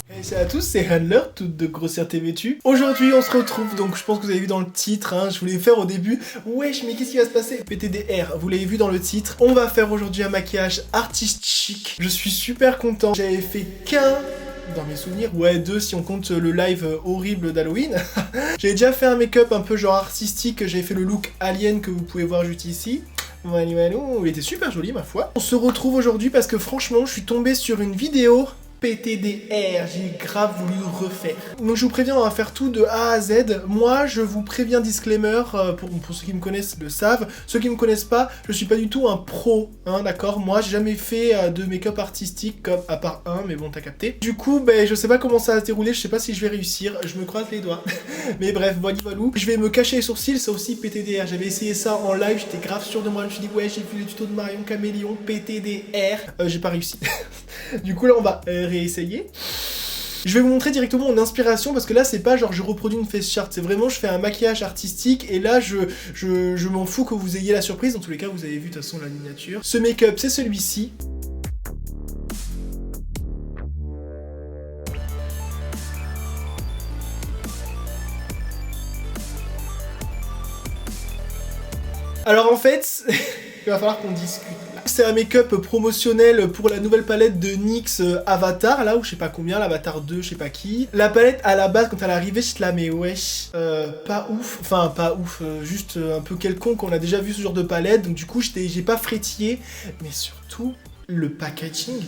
Hey, salut à tous, c'est Handler, toute de grossièreté vêtue. Aujourd'hui, on se retrouve, donc je pense que vous avez vu dans le titre, hein, je voulais faire au début, wesh, mais qu'est-ce qui va se passer? PTDR, vous l'avez vu dans le titre. On va faire aujourd'hui un maquillage artistique. Je suis super content. J'avais fait qu'un... dans mes souvenirs, ouais, deux si on compte le live horrible d'Halloween. J'avais déjà fait un make-up un peu genre artistique, j'avais fait le look alien que vous pouvez voir juste ici. Voilà, il était super joli ma foi. On se retrouve aujourd'hui parce que franchement, je suis tombé sur une vidéo PTDR, j'ai grave voulu refaire. Donc je vous préviens, on va faire tout de A à Z. Moi, je vous préviens, disclaimer, pour ceux qui me connaissent le savent. Ceux qui me connaissent pas, je suis pas du tout un pro, hein, d'accord. Moi, j'ai jamais fait de make-up artistique, comme à part un, mais bon, t'as capté. Du coup, ben, je sais pas comment ça va se dérouler, je sais pas si je vais réussir, je me croise les doigts. Mais bref, voilà. Je vais me cacher les sourcils, ça aussi PTDR. J'avais essayé ça en live, j'étais grave sûr de moi, je me suis dit, ouais, j'ai vu le tuto de Marion Caméléon, PTDR. J'ai pas réussi. Du coup, là, on va réessayer. Je vais vous montrer directement mon inspiration parce que là c'est pas genre je reproduis une face chart, c'est vraiment je fais un maquillage artistique et là je m'en fous que vous ayez la surprise, dans tous les cas vous avez vu de toute façon la miniature. Ce make-up c'est celui-ci. Alors en fait, il va falloir qu'on discute. C'est un make-up promotionnel pour la nouvelle palette de NYX Avatar, là, ou je sais pas combien, l'Avatar 2, je sais pas qui. La palette, à la base, quand elle est arrivée, je te la mets, wesh, pas ouf, enfin, pas ouf, juste un peu quelconque, on a déjà vu ce genre de palette, donc du coup, j'ai pas frétillé, mais surtout, le packaging,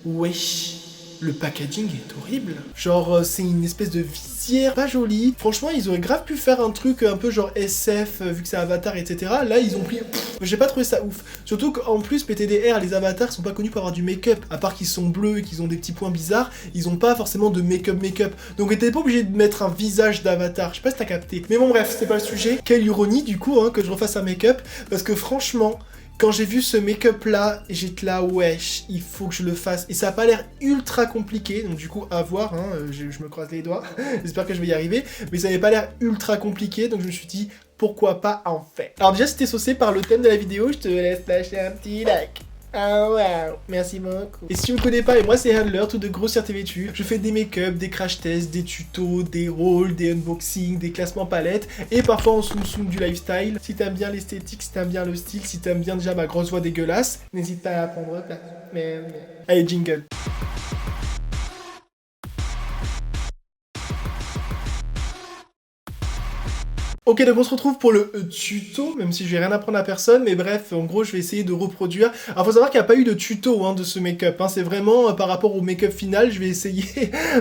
wesh. Le packaging est horrible. Genre, c'est une espèce de visière pas jolie. Franchement, ils auraient grave pu faire un truc un peu genre SF, vu que c'est Avatar, etc. Là, ils ont pris... j'ai pas trouvé ça ouf. Surtout qu'en plus, PTDR, les avatars sont pas connus pour avoir du make-up. À part qu'ils sont bleus et qu'ils ont des petits points bizarres, ils ont pas forcément de make-up. Donc, t'es pas obligé de mettre un visage d'avatar. Je sais pas si t'as capté. Mais bon, bref, c'est pas le sujet. Quelle ironie, du coup, hein, que je refasse un make-up. Parce que franchement... quand j'ai vu ce make-up là, j'étais là, wesh, il faut que je le fasse. Et ça a pas l'air ultra compliqué, donc du coup, à voir, hein, je me croise les doigts, j'espère que je vais y arriver. Mais ça n'avait pas l'air ultra compliqué, donc je me suis dit, pourquoi pas en faire. Alors déjà, si t'es saucé par le thème de la vidéo, je te laisse lâcher un petit like. Ah wow, merci beaucoup. Et si tu me connais pas, et moi c'est Handler, tout de grossièreté vêtue. Je fais des make-up, des crash tests, des tutos, des hauls, des unboxings, des classements palettes, et parfois on soum du lifestyle. Si t'aimes bien l'esthétique, si t'aimes bien le style, si t'aimes bien déjà ma grosse voix dégueulasse, n'hésite pas à prendre place. Allez, jingle. Ok, donc on se retrouve pour le tuto, même si je vais rien apprendre à personne, mais bref, en gros, je vais essayer de reproduire. Alors, faut savoir qu'il n'y a pas eu de tuto hein, de ce make-up, hein, c'est vraiment par rapport au make-up final, je vais essayer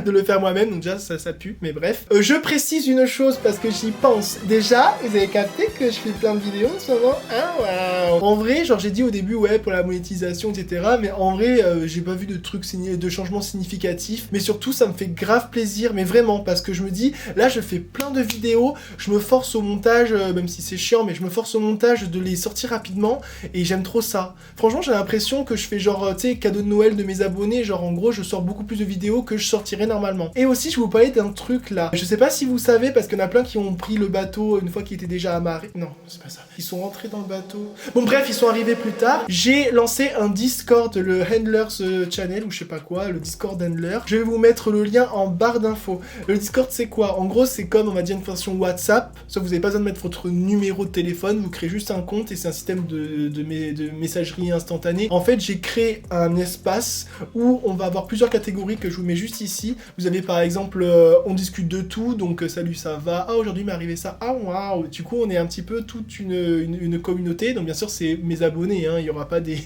de le faire moi-même, donc déjà, ça pue, mais bref. Je précise une chose, parce que j'y pense. Déjà, vous avez capté que je fais plein de vidéos en ce moment? Ah, waouh! En vrai, genre, j'ai dit au début, ouais, pour la monétisation, etc., mais en vrai, j'ai pas vu de trucs, de changements significatifs, mais surtout, ça me fait grave plaisir, mais vraiment, parce que je me dis, là, je fais plein de vidéos, je me force au montage, même si c'est chiant, mais je me force au montage de les sortir rapidement et j'aime trop ça. Franchement, j'ai l'impression que je fais genre, tu sais, cadeau de Noël de mes abonnés, genre en gros, je sors beaucoup plus de vidéos que je sortirais normalement. Et aussi, je vais vous parler d'un truc là. Je sais pas si vous savez, parce qu'il y en a plein qui ont pris le bateau une fois qu'il était déjà amarré. Non, c'est pas ça. Ils sont rentrés dans le bateau. Bon, bref, ils sont arrivés plus tard. J'ai lancé un Discord, le Handlers Channel, ou je sais pas quoi, le Discord Handler. Je vais vous mettre le lien en barre d'infos. Le Discord, c'est quoi? En gros, c'est comme, on va dire, une version WhatsApp, sauf vous n'avez pas besoin de mettre votre numéro de téléphone, vous créez juste un compte et c'est un système de messagerie instantanée. En fait, j'ai créé un espace où on va avoir plusieurs catégories que je vous mets juste ici. Vous avez par exemple, on discute de tout, donc salut, ça va? Ah, aujourd'hui m'est arrivé ça. Ah, waouh! Du coup, on est un petit peu toute une communauté, donc bien sûr, c'est mes abonnés, hein. Il n'y aura pas des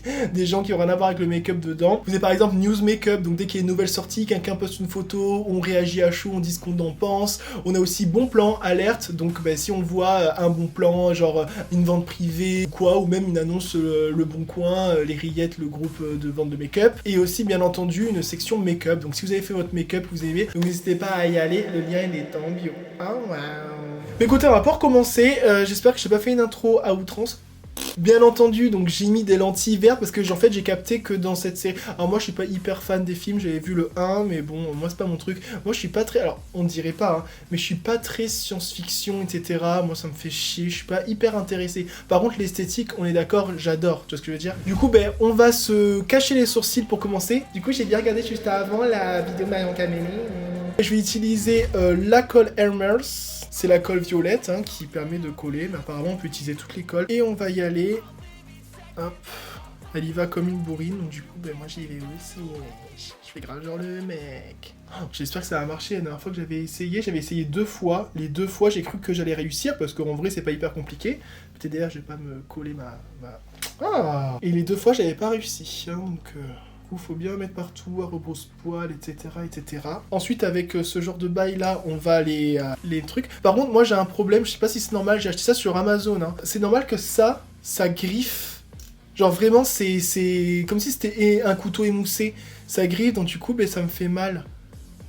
gens qui auront rien à voir avec le make-up dedans. Vous avez par exemple News Make-up, donc dès qu'il y a une nouvelle sortie, quelqu'un poste une photo, on réagit à chaud, on dit ce qu'on en pense. On a aussi bon plan, alerte, donc bah, si on voit un bon plan, genre une vente privée ou quoi, ou même une annonce Le Bon Coin, les Rillettes, le groupe de vente de make-up, et aussi bien entendu une section make-up. Donc si vous avez fait votre make-up, vous aimez, donc n'hésitez pas à y aller, le lien il est en bio. Ah waouh. Mais écoutez, on va pas recommencer, j'espère que je n'ai pas fait une intro à outrance. Bien entendu, donc j'ai mis des lentilles vertes parce que en fait j'ai capté que dans cette série... Alors moi je suis pas hyper fan des films, j'avais vu le 1, mais bon, moi c'est pas mon truc. Moi je suis pas très... Alors on dirait pas, hein, mais je suis pas très science-fiction, etc. Moi ça me fait chier, je suis pas hyper intéressé. Par contre l'esthétique, on est d'accord, j'adore, tu vois ce que je veux dire. Du coup, ben on va se cacher les sourcils pour commencer. Du coup j'ai bien regardé juste avant la vidéo de Marion Camélie. Je vais utiliser la colle Hermès. C'est la colle violette hein, qui permet de coller, mais apparemment on peut utiliser toutes les colles. Et on va y aller. Hop. Elle y va comme une bourrine, donc du coup, ben moi j'y vais aussi. Je fais grave genre le mec. Oh, j'espère que ça va marcher. La dernière fois que j'avais essayé 2 fois. Les 2 fois, j'ai cru que j'allais réussir, parce qu'en vrai, c'est pas hyper compliqué. Peut-être d'ailleurs, je vais pas me coller ma... Ah. Et les 2 fois, j'avais pas réussi. Hein, donc... Il faut bien mettre partout, à rebrousse-poil, etc., etc. Ensuite, avec ce genre de bail-là, on va les trucs. Par contre, moi, j'ai un problème, je sais pas si c'est normal, j'ai acheté ça sur Amazon. Hein. C'est normal que ça griffe. Genre, vraiment, c'est comme si c'était un couteau émoussé. Ça griffe, donc du coup, ben, ça me fait mal.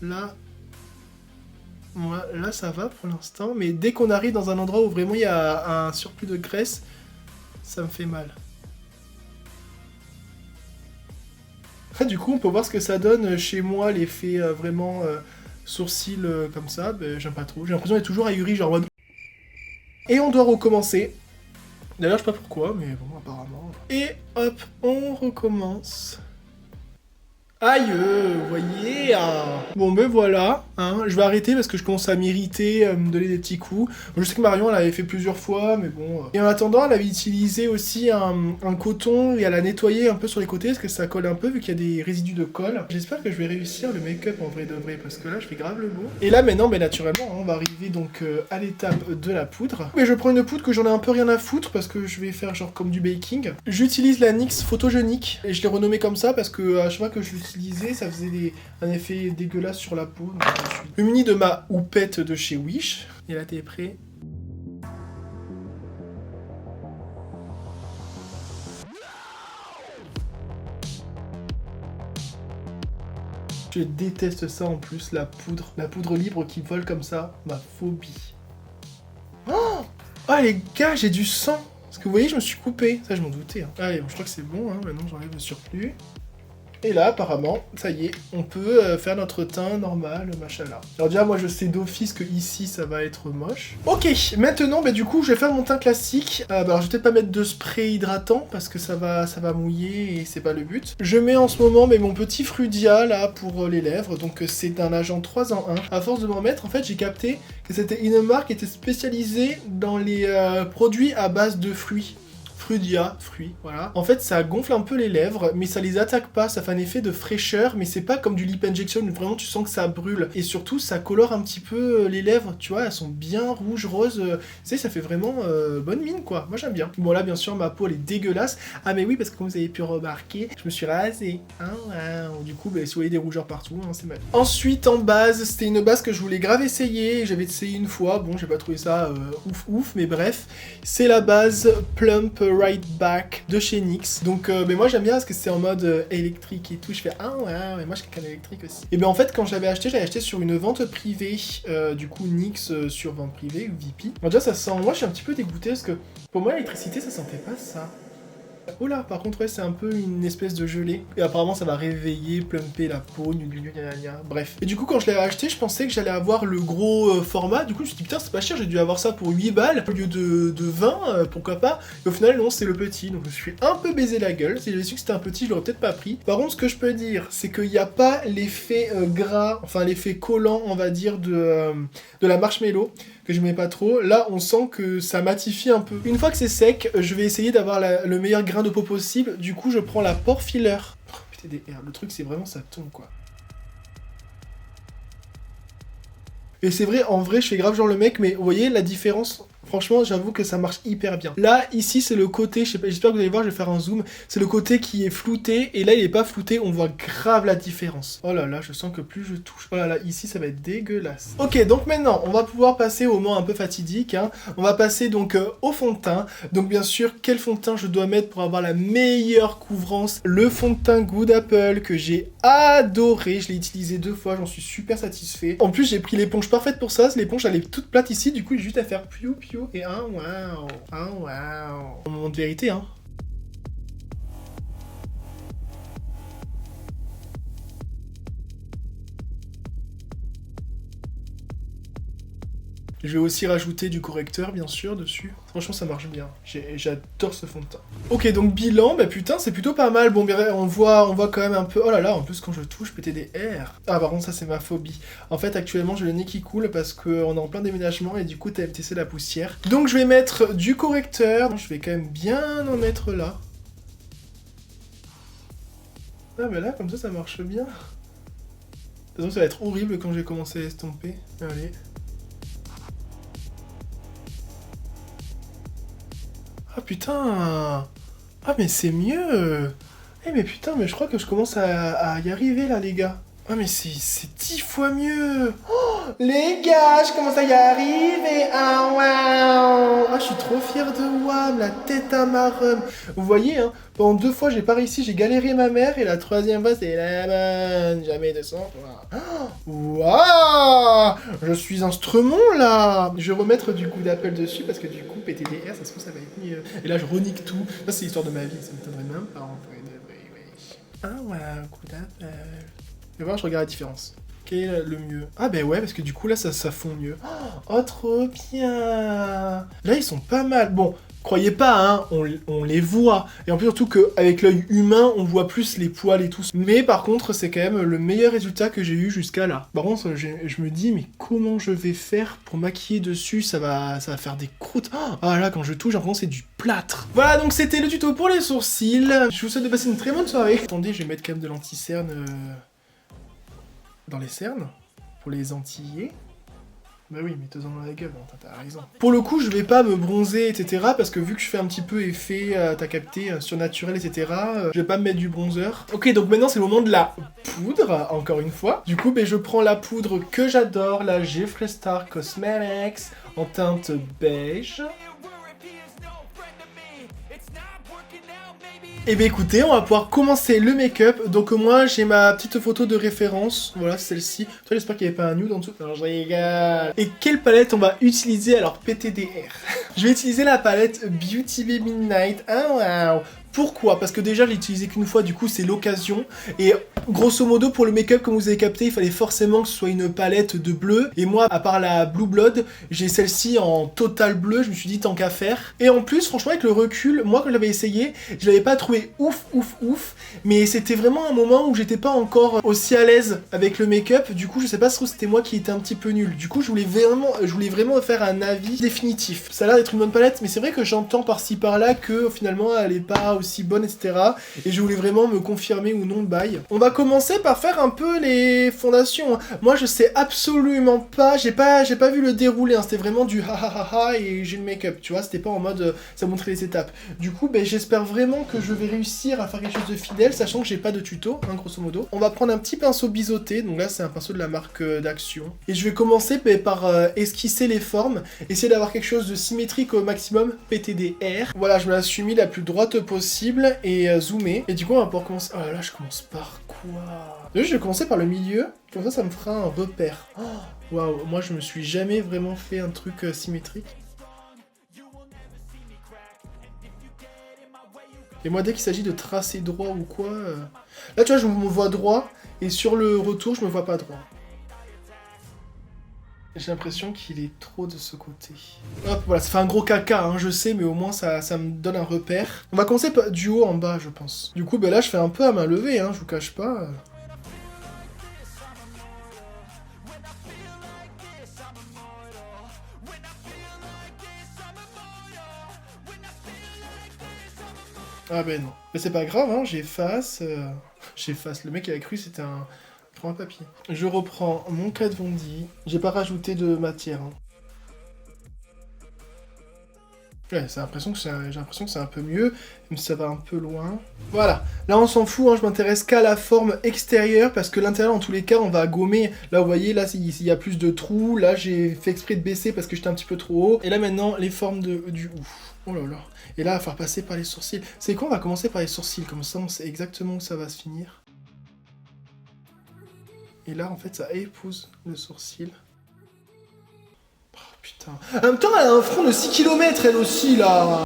Là... Moi, là, ça va pour l'instant. Mais dès qu'on arrive dans un endroit où vraiment il y a un surplus de graisse, ça me fait mal. Du coup, on peut voir ce que ça donne chez moi, l'effet vraiment sourcils comme ça. Ben, j'aime pas trop. J'ai l'impression d'être toujours ahuri, genre... Et on doit recommencer. D'ailleurs, je sais pas pourquoi, mais bon, apparemment... Et hop, on recommence. Aïe, vous voyez Bon, ben voilà, hein, je vais arrêter parce que je commence à m'irriter, me donner des petits coups. Je sais que Marion, elle l'avait fait plusieurs fois, mais bon... Et en attendant, elle avait utilisé aussi un coton et elle a nettoyé un peu sur les côtés parce que ça colle un peu vu qu'il y a des résidus de colle. J'espère que je vais réussir le make-up en vrai de vrai parce que là, je fais grave le beau. Et là, maintenant, ben, naturellement, hein, on va arriver donc à l'étape de la poudre. Mais je prends une poudre que j'en ai un peu rien à foutre parce que je vais faire genre comme du baking. J'utilise la NYX Photogenique et je l'ai renommée comme ça parce que à chaque fois que je l'utilise, ça faisait un effet dégueulasse sur la peau. Donc je suis muni de ma houppette de chez Wish. Et là, t'es prêt? Je déteste ça en plus, la poudre libre qui vole comme ça, ma phobie. Oh, les gars, j'ai du sang. Parce que vous voyez, je me suis coupé. Ça, je m'en doutais. Hein. Allez, bon, je crois que c'est bon. Hein. Maintenant, j'enlève le surplus. Et là, apparemment, ça y est, on peut faire notre teint normal, machallah. Alors déjà, moi, je sais d'office que ici, ça va être moche. Ok, maintenant, bah, du coup, je vais faire mon teint classique. Alors, je vais peut-être pas mettre de spray hydratant, parce que ça va mouiller et c'est pas le but. Je mets en ce moment mon petit Frudia, là, pour les lèvres. Donc, c'est un agent 3 en 1. À force de m'en mettre, en fait, j'ai capté que c'était une marque qui était spécialisée dans les produits à base de fruits. Fruits, voilà. En fait, ça gonfle un peu les lèvres, mais ça les attaque pas, ça fait un effet de fraîcheur, mais c'est pas comme du lip injection où vraiment tu sens que ça brûle. Et surtout, ça colore un petit peu les lèvres, tu vois, elles sont bien rouges, roses, tu sais, ça fait vraiment bonne mine, quoi. Moi, j'aime bien. Bon, là, bien sûr, ma peau, elle est dégueulasse. Ah, mais oui, parce que comme vous avez pu remarquer, je me suis rasé. Hein, ouais. Du coup, si vous voyez des rougeurs partout, hein, c'est mal. Ensuite, en base, c'était une base que je voulais grave essayer, j'avais essayé une fois, bon, j'ai pas trouvé ça ouf, mais bref, c'est la base Plump Right Back de chez NYX. Donc mais moi j'aime bien parce que c'est en mode électrique et tout. Je fais ouais, moi je suis quelqu'un d'électrique aussi. Et ben en fait quand j'avais acheté sur une vente privée, du coup NYX sur vente privée ou VP. Bon, déjà ça sent, moi je suis un petit peu dégoûté parce que pour moi l'électricité ça sentait pas ça. Oh là, par contre, ouais, c'est un peu une espèce de gelée. Et apparemment, ça va réveiller, plumper la peau, bref. Et du coup, quand je l'ai acheté, je pensais que j'allais avoir le gros format. Du coup, je me suis dit, putain, c'est pas cher, j'ai dû avoir ça pour 8 balles au lieu de 20, pourquoi pas. Et au final, non, c'est le petit. Donc, je me suis un peu baisé la gueule. Si j'avais su que c'était un petit, je l'aurais peut-être pas pris. Par contre, ce que je peux dire, c'est qu'il n'y a pas l'effet gras, enfin, l'effet collant, on va dire, de la marshmallow, que je mets pas trop. Là, on sent que ça matifie un peu. Une fois que c'est sec, je vais essayer d'avoir le meilleur grain de peau possible. Du coup, je prends la pore filler. Oh, putain, le truc, c'est vraiment ça tombe, quoi. Et c'est vrai, en vrai, je fais grave genre le mec, mais vous voyez la différence? Franchement, j'avoue que ça marche hyper bien. Là, ici, c'est le côté, je sais pas, j'espère que vous allez voir, je vais faire un zoom. C'est le côté qui est flouté, et là, il est pas flouté, on voit grave la différence. Oh là là, je sens que plus je touche. Oh là là, ici, ça va être dégueulasse. Ok, donc maintenant, on va pouvoir passer au moment un peu fatidique. Hein. On va passer donc au fond de teint. Donc bien sûr, quel fond de teint je dois mettre pour avoir la meilleure couvrance? Le fond de teint Good Apple que j'ai adoré. Je l'ai utilisé 2 fois, j'en suis super satisfait. En plus, j'ai pris l'éponge parfaite pour ça. L'éponge, elle est toute plate ici, du coup, j'ai juste à faire piou piou et un waouh. Un waouh. Un moment de vérité, hein. Je vais aussi rajouter du correcteur, bien sûr, dessus. Franchement, ça marche bien. J'adore ce fond de teint. Ok, donc bilan, bah putain, c'est plutôt pas mal. Bon, on voit quand même un peu... Oh là là, en plus, quand je touche, péter des airs. Ah, par contre, ça, c'est ma phobie. En fait, actuellement, j'ai le nez qui coule parce qu'on est en plein déménagement et du coup, TFTC la poussière. Donc, je vais mettre du correcteur. Je vais quand même bien en mettre là. Ah, bah là, comme ça marche bien. De toute façon, ça va être horrible quand j'ai commencé à estomper. Allez. Ah putain! Ah mais c'est mieux! Eh mais putain, mais je crois que je commence à y arriver là les gars. Ah mais c'est 10 fois mieux! Oh, les gars, je commence à y arriver! Ah waouh! Ah je suis trop fier de WAM, la tête à ma rhum. Vous voyez, hein, pendant 2 fois j'ai pas réussi, j'ai galéré ma mère et la 3e fois c'est la bonne. Jamais de sang. Waouh! Je suis instrument là! Je vais remettre du coup d'appel dessus parce que du coup PTDR ça se trouve ça va être mieux. Et là je renique tout. Ça c'est l'histoire de ma vie, ça m'étonnerait même pas en vrai de vrai. Ah ouais, coup d'appel. Et voir, je regarde la différence. Quel est le mieux? Ah ben ouais, parce que du coup là ça fond mieux. Oh trop bien! Là ils sont pas mal. Bon, croyez pas, hein, on les voit. Et en plus surtout qu'avec l'œil humain, on voit plus les poils et tout. Mais par contre, c'est quand même le meilleur résultat que j'ai eu jusqu'à là. Par contre, je me dis, mais comment je vais faire pour maquiller dessus? Ça va faire des croûtes. Ah là, quand je touche, j'ai l'impression que c'est du plâtre. Voilà, donc c'était le tuto pour les sourcils. Je vous souhaite de passer une très bonne soirée. Attendez, je vais mettre quand même de l'anti-cerne dans les cernes, pour les antillais. Bah oui, mets-toi-en dans la gueule, hein, t'as raison. Pour le coup, je vais pas me bronzer, etc. Parce que vu que je fais un petit peu effet, t'as capté, surnaturel, etc. Je vais pas me mettre du bronzer. Ok, donc maintenant c'est le moment de la poudre, encore une fois. Du coup, je prends la poudre que j'adore, la Jeffree Star Cosmetics, en teinte beige. Et bien écoutez, on va pouvoir commencer le make-up. Donc moi j'ai ma petite photo de référence, voilà celle-ci. Toi j'espère qu'il n'y avait pas un nude en dessous. Alors je rigole. Et quelle palette on va utiliser? Alors PTDR. Je vais utiliser la palette Beauty Bay Midnight. Ah waouh. Pourquoi? Parce que déjà je l'ai utilisé qu'une fois, du coup c'est l'occasion. Et grosso modo pour le make-up, comme vous avez capté, il fallait forcément que ce soit une palette de bleu. Et moi, à part la Blue Blood, j'ai celle-ci en total bleu, je me suis dit tant qu'à faire. Et en plus, franchement avec le recul, moi quand je l'avais essayé, je l'avais pas trouvé ouf. Mais c'était vraiment un moment où j'étais pas encore aussi à l'aise avec le make-up. Du coup je sais pas si c'était moi qui étais un petit peu nul. Du coup je voulais vraiment faire un avis définitif. Ça a l'air d'être une bonne palette, mais c'est vrai que j'entends par-ci par-là que finalement elle est pas aussi bonne, etc. Et je voulais vraiment me confirmer ou non le bail. On va commencer par faire un peu les fondations. Moi je sais absolument pas, j'ai pas vu le déroulé, hein. C'était vraiment du ha ha ha ha et j'ai le make-up, tu vois, c'était pas en mode ça montrait les étapes. Du coup j'espère vraiment que je vais réussir à faire quelque chose de fidèle, sachant que j'ai pas de tuto, hein, grosso modo. On va prendre un petit pinceau biseauté, donc là c'est un pinceau de la marque d'Action. Et je vais commencer par esquisser les formes, essayer d'avoir quelque chose de symétrique au maximum, PTDR. Voilà, je me la suis mis la plus droite possible et zoomer. Et du coup on va pouvoir commencer... Oh là là, je commence par quoi? Je vais commencer par le milieu, comme ça me fera un repère. Waouh, moi je me suis jamais vraiment fait un truc symétrique. Et moi dès qu'il s'agit de tracer droit ou quoi... Là tu vois, je me vois droit, et sur le retour je me vois pas droit. J'ai l'impression qu'il est trop de ce côté. Hop, voilà, ça fait un gros caca, hein, je sais, mais au moins ça me donne un repère. On va commencer du haut en bas, je pense. Du coup, là, je fais un peu à main levée, hein, je vous cache pas. Ah ben non. Mais c'est pas grave, hein, j'efface. J'efface. Le mec il a cru c'était un... Prends un papier. Je reprends mon Kat Von D. J'ai pas rajouté de matière. Hein. Ouais, j'ai l'impression que c'est un peu mieux, même si ça va un peu loin. Voilà, là on s'en fout, hein, je m'intéresse qu'à la forme extérieure, parce que l'intérieur, en tous les cas, on va gommer. Là, vous voyez, là, il y a plus de trous. Là, j'ai fait exprès de baisser parce que j'étais un petit peu trop haut. Et là, maintenant, les formes du ouf. Oh là là. Et là, il va falloir passer par les sourcils. C'est quoi, on va commencer par les sourcils, comme ça, on sait exactement où ça va se finir. Et là, en fait, ça épouse le sourcil. Oh, putain. En même temps, elle a un front de 6 km, elle aussi, là.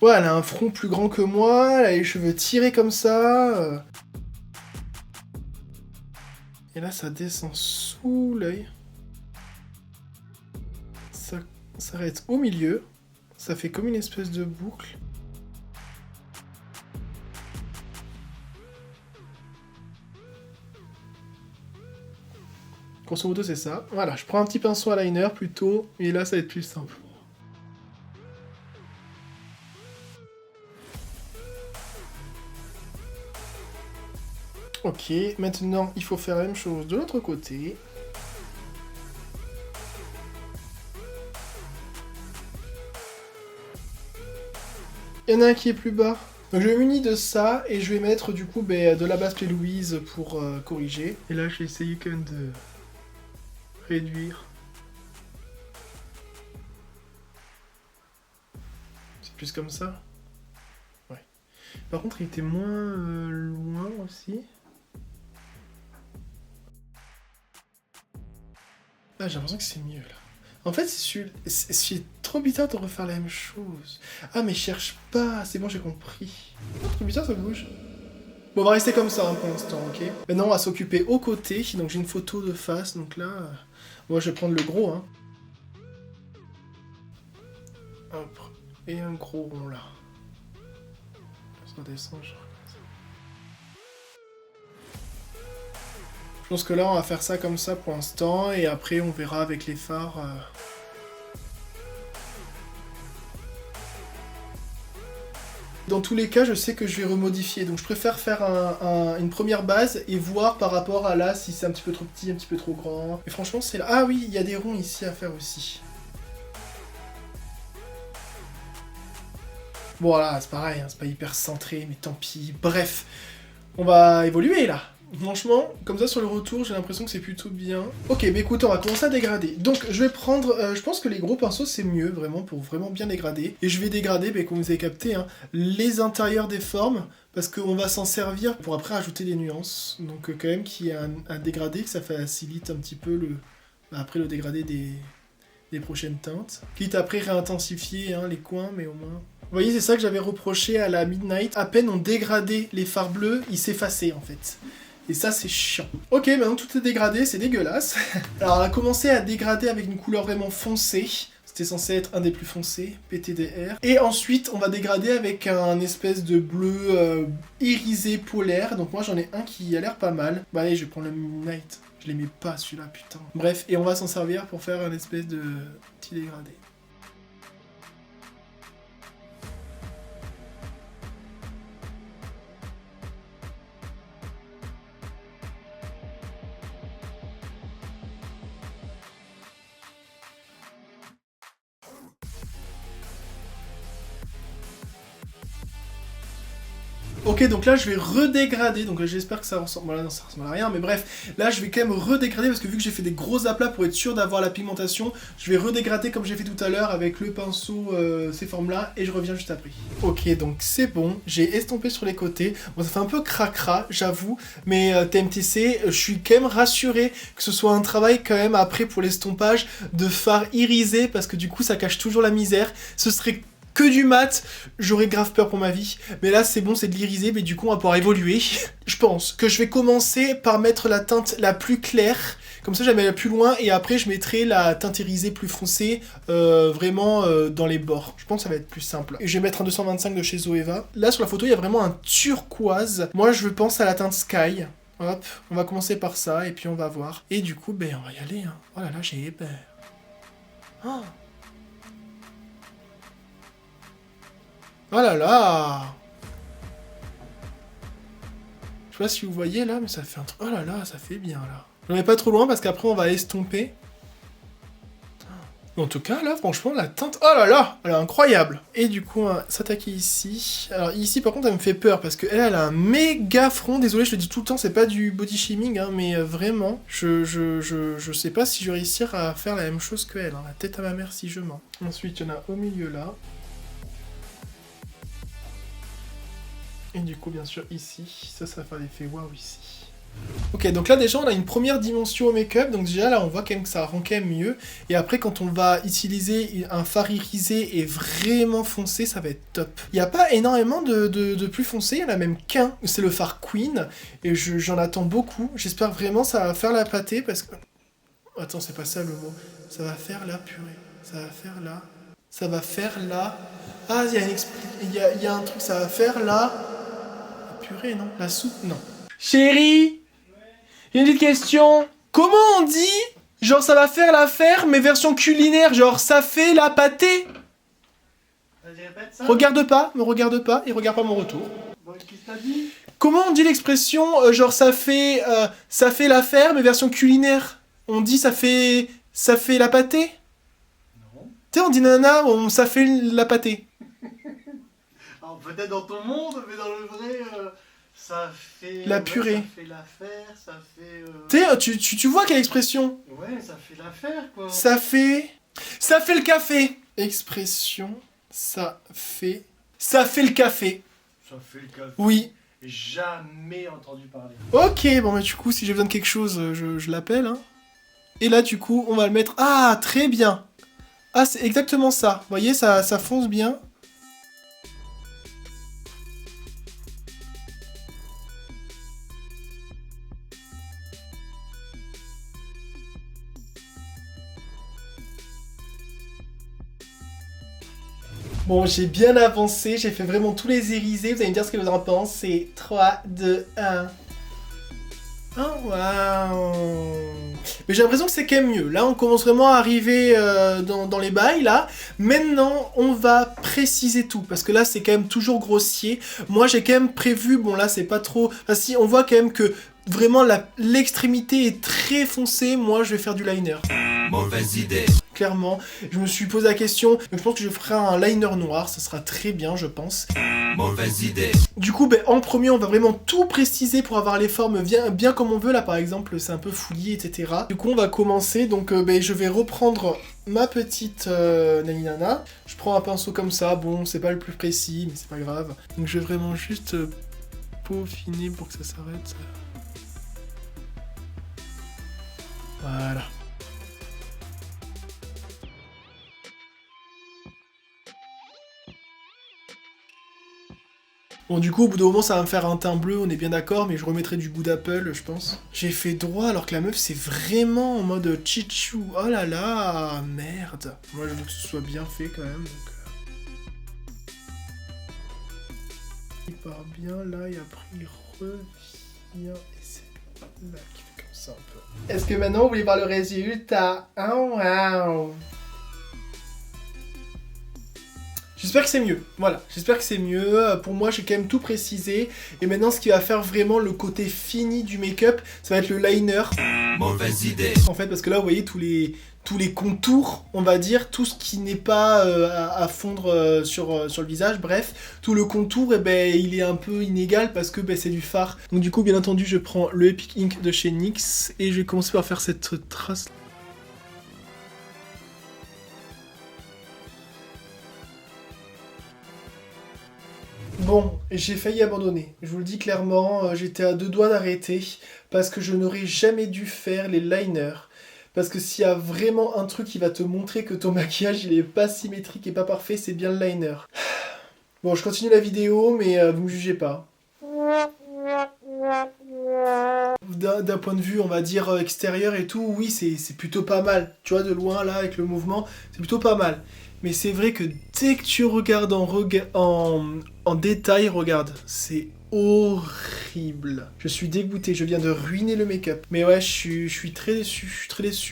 Ouais, elle a un front plus grand que moi, elle a les cheveux tirés comme ça. Et là, ça descend sous l'œil. Ça s'arrête au milieu. Ça fait comme une espèce de boucle. Grosso modo, c'est ça. Voilà, je prends un petit pinceau à liner plutôt, et là, ça va être plus simple. Ok, maintenant, il faut faire la même chose de l'autre côté. Il y en a un qui est plus bas. Donc je vais m'unir de ça, et je vais mettre du coup de la base Play Louise pour corriger. Et là, je vais essayer quand même de réduire. C'est plus comme ça. Ouais. Par contre, il était moins loin aussi. Ah, j'ai l'impression que c'est mieux là. En fait, c'est trop bizarre de refaire la même chose. Ah, mais cherche pas. C'est bon, j'ai compris. Oh, trop bizarre, ça bouge. Bon, on va rester comme ça hein, pour l'instant, ok? Maintenant, on va s'occuper aux côtés. Donc, j'ai une photo de face. Donc là, moi, je vais prendre le gros. Hein. Hop. Et un gros rond là. Ça descend, genre. Je pense que là, on va faire ça comme ça pour l'instant. Et après, on verra avec les phares. Dans tous les cas, je sais que je vais remodifier, donc je préfère faire une première base et voir par rapport à là si c'est un petit peu trop petit, un petit peu trop grand. Et franchement, c'est là. Ah oui, il y a des ronds ici à faire aussi. Bon, voilà, c'est pareil, hein, c'est pas hyper centré, mais tant pis. Bref, on va évoluer là. Franchement, comme ça sur le retour, j'ai l'impression que c'est plutôt bien. Ok, bah écoute, on va commencer à dégrader. Donc, je vais prendre, je pense que les gros pinceaux, c'est mieux, vraiment, pour vraiment bien dégrader. Et je vais dégrader, bah, comme vous avez capté, hein, les intérieurs des formes, parce qu'on va s'en servir pour après ajouter des nuances. Donc, quand même, qu'il y ait un dégradé, que ça facilite un petit peu après le dégradé des prochaines teintes. Quitte après réintensifier hein, les coins, mais au moins... Vous voyez, c'est ça que j'avais reproché à la Midnight. À peine on dégradait les fards bleus, ils s'effaçaient, en fait. Et ça, c'est chiant. Ok, maintenant tout est dégradé, c'est dégueulasse. Alors, on a commencé à dégrader avec une couleur vraiment foncée. C'était censé être un des plus foncés, PTDR. Et ensuite, on va dégrader avec un espèce de bleu irisé polaire. Donc moi, j'en ai un qui a l'air pas mal. Bah allez, je vais prendre le Midnight. Je l'aimais pas, celui-là, putain. Bref, et on va s'en servir pour faire un espèce de petit dégradé. Ok, donc là je vais redégrader, donc j'espère que ça ressemble... Voilà, non, ça ressemble à rien, mais bref, là je vais quand même redégrader parce que vu que j'ai fait des gros aplats pour être sûr d'avoir la pigmentation, je vais redégrader comme j'ai fait tout à l'heure avec le pinceau, ces formes-là, et je reviens juste après. Ok, donc c'est bon, j'ai estompé sur les côtés. Bon, ça fait un peu cracra, j'avoue, mais TMTC, je suis quand même rassuré que ce soit un travail quand même après pour l'estompage de fard irisé, parce que du coup ça cache toujours la misère. Ce serait que du mat, j'aurais grave peur pour ma vie. Mais là, c'est bon, c'est de l'irisé, mais du coup, on va pouvoir évoluer. Je pense que je vais commencer par mettre la teinte la plus claire. Comme ça, je la mets plus loin, et après, je mettrai la teinte irisée plus foncée, vraiment dans les bords. Je pense que ça va être plus simple. Et je vais mettre un 225 de chez Zoeva. Là, sur la photo, il y a vraiment un turquoise. Moi, je pense à la teinte Sky. Hop, on va commencer par ça, et puis on va voir. Et du coup, ben, on va y aller. Hein. Oh là là, j'ai peur. Oh. Oh là là! Je sais pas si vous voyez là, mais ça fait un truc... Oh là là, ça fait bien là. Je ne vais pas trop loin parce qu'après on va estomper. En tout cas, là, franchement, la teinte... Oh là là! Elle est incroyable! Et du coup, on va s'attaquer ici. Alors ici, par contre, elle me fait peur parce qu'elle a un méga front. Désolé, je le dis tout le temps, c'est pas du body shaming, hein, mais vraiment, je sais pas si je vais réussir à faire la même chose qu'elle. Hein. La tête à ma mère si je mens. Ensuite, il y en a au milieu là. Et du coup, bien sûr, ici, ça va faire l'effet waouh ici. Ok, donc là déjà on a une première dimension au make-up, donc déjà là on voit quand même que ça rend quand même mieux. Et après quand on va utiliser un fard irisé et vraiment foncé, ça va être top. Il n'y a pas énormément de plus foncé, il y en a même qu'un, c'est le fard Queen. Et j'en attends beaucoup, j'espère vraiment ça va faire la pâtée parce que... Attends, c'est pas ça le mot. Ça va faire la purée, ça va faire là... Ça va faire là... Ah, il y a un truc, ça va faire là... La purée non, la soupe non. Chérie, j'ai une petite question. Comment on dit, genre ça va faire l'affaire, mais version culinaire, genre ça fait la pâtée? Vas-y, répète ça. Me regarde pas et regarde pas mon retour. Bon, qu'est-ce que t'as dit? Comment on dit l'expression, genre ça fait l'affaire, mais version culinaire? On dit ça fait la pâtée? Non. Tu sais, on dit nana, ça fait la pâtée. Alors peut-être dans ton monde, mais dans le vrai, ça fait... La purée. Ça fait l'affaire, ça fait... Tu sais, tu vois quelle expression? Ouais, ça fait l'affaire, quoi. Ça fait le café. Expression, ça fait le café. Ça fait le café. Oui. Jamais entendu parler. Ok, bon bah du coup, si j'ai besoin de quelque chose, je l'appelle. Hein. Et là, du coup, on va le mettre... Ah, très bien. Ah, c'est exactement ça. Vous voyez, ça fonce bien. Bon, j'ai bien avancé, j'ai fait vraiment tous les irisés, vous allez me dire ce que vous en pensez. 3, 2, 1... Oh, waouh! Mais j'ai l'impression que c'est quand même mieux. Là, on commence vraiment à arriver dans les bails, là. Maintenant, on va préciser tout, parce que là, c'est quand même toujours grossier. Moi, j'ai quand même prévu... Bon, là, c'est pas trop... Enfin, si, on voit quand même que vraiment, l'extrémité est très foncée. Moi, je vais faire du liner. Mauvaise idée. Clairement, je me suis posé la question, donc je pense que je ferai un liner noir, ça sera très bien, je pense. Mauvaise idée. Du coup, en premier, on va vraiment tout préciser pour avoir les formes bien comme on veut. Là, par exemple, c'est un peu fouillé, etc. Du coup, on va commencer. Donc, je vais reprendre ma petite naninana. Je prends un pinceau comme ça. Bon, c'est pas le plus précis, mais c'est pas grave. Donc, je vais vraiment juste peaufiner pour que ça s'arrête. Voilà. Bon, du coup, au bout d'un moment, ça va me faire un teint bleu, on est bien d'accord, mais je remettrai du goût d'Apple, je pense. J'ai fait droit, alors que la meuf, c'est vraiment en mode chichou. Oh là là, merde. Moi, je veux que ce soit bien fait, quand même, donc... Il part bien, là, et après, il revient, et c'est là qu'il fait comme ça, un peu. Est-ce que maintenant, vous voulez voir le résultat? Oh, wow. J'espère que c'est mieux, voilà, j'espère que c'est mieux. Pour moi, j'ai quand même tout précisé. Et maintenant, ce qui va faire vraiment le côté fini du make-up, ça va être le liner. Mauvaise idée. En fait, parce que là, vous voyez, tous les contours, on va dire, tout ce qui n'est pas à fondre sur le visage, bref, tout le contour, eh ben, il est un peu inégal parce que c'est du fard. Donc du coup, bien entendu, je prends le Epic Ink de chez NYX et je vais commencer par faire cette trace. Bon, j'ai failli abandonner, je vous le dis clairement, j'étais à 2 doigts d'arrêter, parce que je n'aurais jamais dû faire les liners. Parce que s'il y a vraiment un truc qui va te montrer que ton maquillage il est pas symétrique et pas parfait, c'est bien le liner. Bon, je continue la vidéo, mais vous me jugez pas. D'un point de vue, on va dire, extérieur et tout, oui, c'est plutôt pas mal. Tu vois, de loin, là, avec le mouvement, c'est plutôt pas mal. Mais c'est vrai que dès que tu regardes en détail, regarde, c'est horrible. Je suis dégoûté, je viens de ruiner le make-up. Mais ouais, je suis très déçu,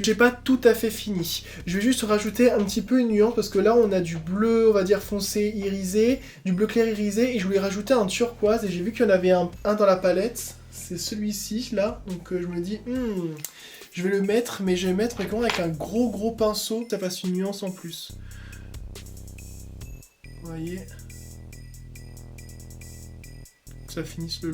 J'ai pas tout à fait fini. Je vais juste rajouter un petit peu une nuance, parce que là, on a du bleu, on va dire, foncé irisé, du bleu clair irisé, et je voulais rajouter un turquoise, et j'ai vu qu'il y en avait un dans la palette. C'est celui-ci, là. Donc je me dis, je vais le mettre, mais je vais le mettre vraiment avec un gros pinceau, que ça fasse une nuance en plus. Vous voyez, que ça finisse le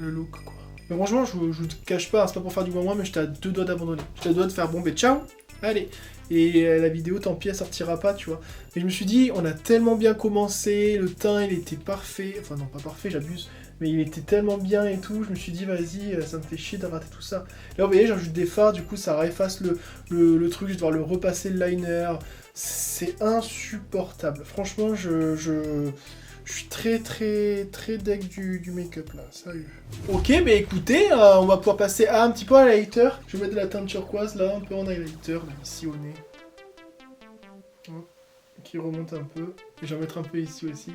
look quoi. Mais franchement, je vous cache pas, hein, c'est pas pour faire du moins, mais j'étais à 2 doigts d'abandonner. J'étais à 2 doigts de faire bon, ciao. allez. Et la vidéo, tant pis, elle sortira pas, tu vois. Mais je me suis dit, on a tellement bien commencé, le teint, il était parfait. Enfin, non, pas parfait, j'abuse. Mais il était tellement bien et tout, je me suis dit, vas-y, ça me fait chier de rater tout ça. Là, vous voyez, j'ajoute des fards, du coup, ça efface le truc, je vais devoir le repasser le liner. C'est insupportable. Franchement, je suis très deg du make-up, là, sérieux. Ok, mais écoutez, on va pouvoir passer à un petit peu à l'highlighter. Je vais mettre de la teinte turquoise, là, un peu en highlighter, là, ici au nez. Qui remonte un peu. Et je vais en mettre un peu ici aussi.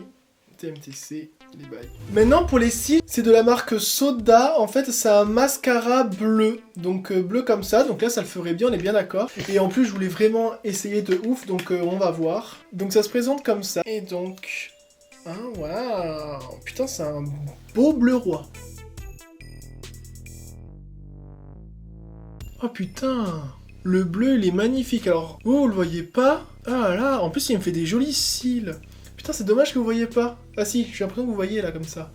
TMTC, les bails. Maintenant pour les cils, c'est de la marque Soda. En fait, c'est un mascara bleu. Donc bleu comme ça. Donc là, ça le ferait bien, on est bien d'accord. Et en plus, je voulais vraiment essayer de ouf. Donc on va voir. Donc ça se présente comme ça. Et donc... Ah, waouh. Putain, c'est un beau bleu roi. Oh putain. Le bleu, il est magnifique. Alors, vous le voyez pas? Ah là, en plus, il me fait des jolis cils. Putain, c'est dommage que vous voyez pas. Ah si, j'ai l'impression que vous voyez là, comme ça.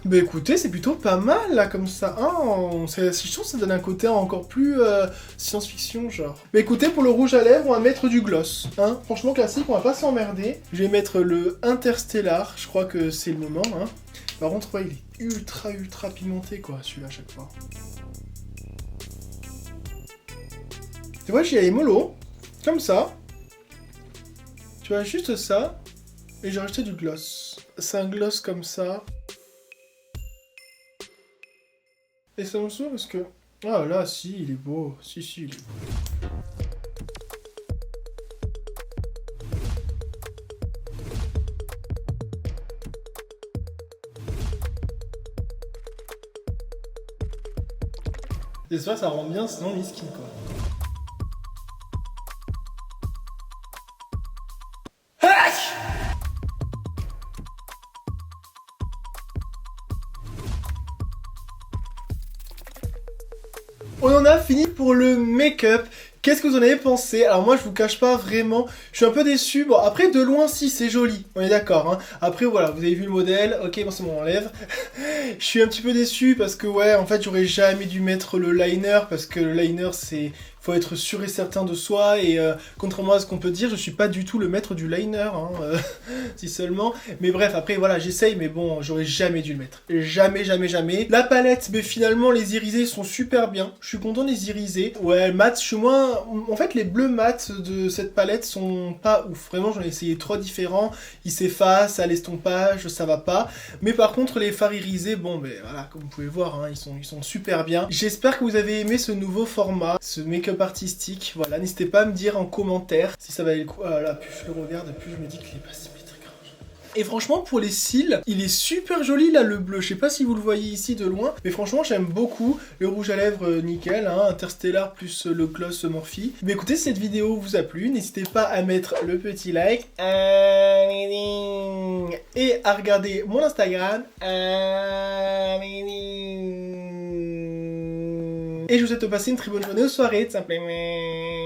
Bah écoutez, c'est plutôt pas mal là, comme ça. Je trouve que ça donne un côté encore plus science-fiction, genre. Bah écoutez, pour le rouge à lèvres, on va mettre du gloss. Hein, franchement classique, on va pas s'emmerder. Je vais mettre le Interstellar, je crois que c'est le moment. Hein. Par contre, ouais, il est ultra pimenté, quoi, celui-là, à chaque fois. Tu vois, j'y allais mollo. Comme ça. Tu vois, juste ça. Et j'ai rajouté du gloss. C'est un gloss comme ça. Et ça me saoule parce que... Ah là, si, il est beau. Si, il est beau. Et ça rend bien, sinon miskin, quoi. On en a fini pour le make-up. Qu'est-ce que vous en avez pensé? Alors moi je vous cache pas vraiment, je suis un peu déçu. Bon après de loin si c'est joli, on est d'accord. Hein. Après voilà, vous avez vu le modèle, ok bon c'est bon on enlève. Je suis un petit peu déçu parce que ouais en fait j'aurais jamais dû mettre le liner parce que le liner c'est... Faut être sûr et certain de soi et contrairement à ce qu'on peut dire, je suis pas du tout le maître du liner, hein, si seulement. Mais bref, après voilà, j'essaye, mais bon, j'aurais jamais dû le mettre. Jamais. La palette, mais finalement les irisés sont super bien. Je suis content des irisés. Ouais, mat, je suis moins... En fait, les bleus mat de cette palette sont pas ouf. Vraiment, j'en ai essayé 3 différents. Ils s'effacent, à l'estompage, ça va pas. Mais par contre, les fards irisés, bon, ben voilà, comme vous pouvez voir, hein, ils sont super bien. J'espère que vous avez aimé ce nouveau format, ce make-up artistique. Voilà, n'hésitez pas à me dire en commentaire si ça valait le coup. Ah là, plus je le regarde, plus je me dis qu'il est pas symétrique. Et franchement, pour les cils, il est super joli là, le bleu. Je sais pas si vous le voyez ici de loin, mais franchement, j'aime beaucoup. Le rouge à lèvres, nickel, hein, Interstellar plus le gloss Morphe. Mais écoutez, si cette vidéo vous a plu, n'hésitez pas à mettre le petit like et à regarder mon Instagram. Et je vous souhaite de passer une très bonne journée ou soirée, tout simplement.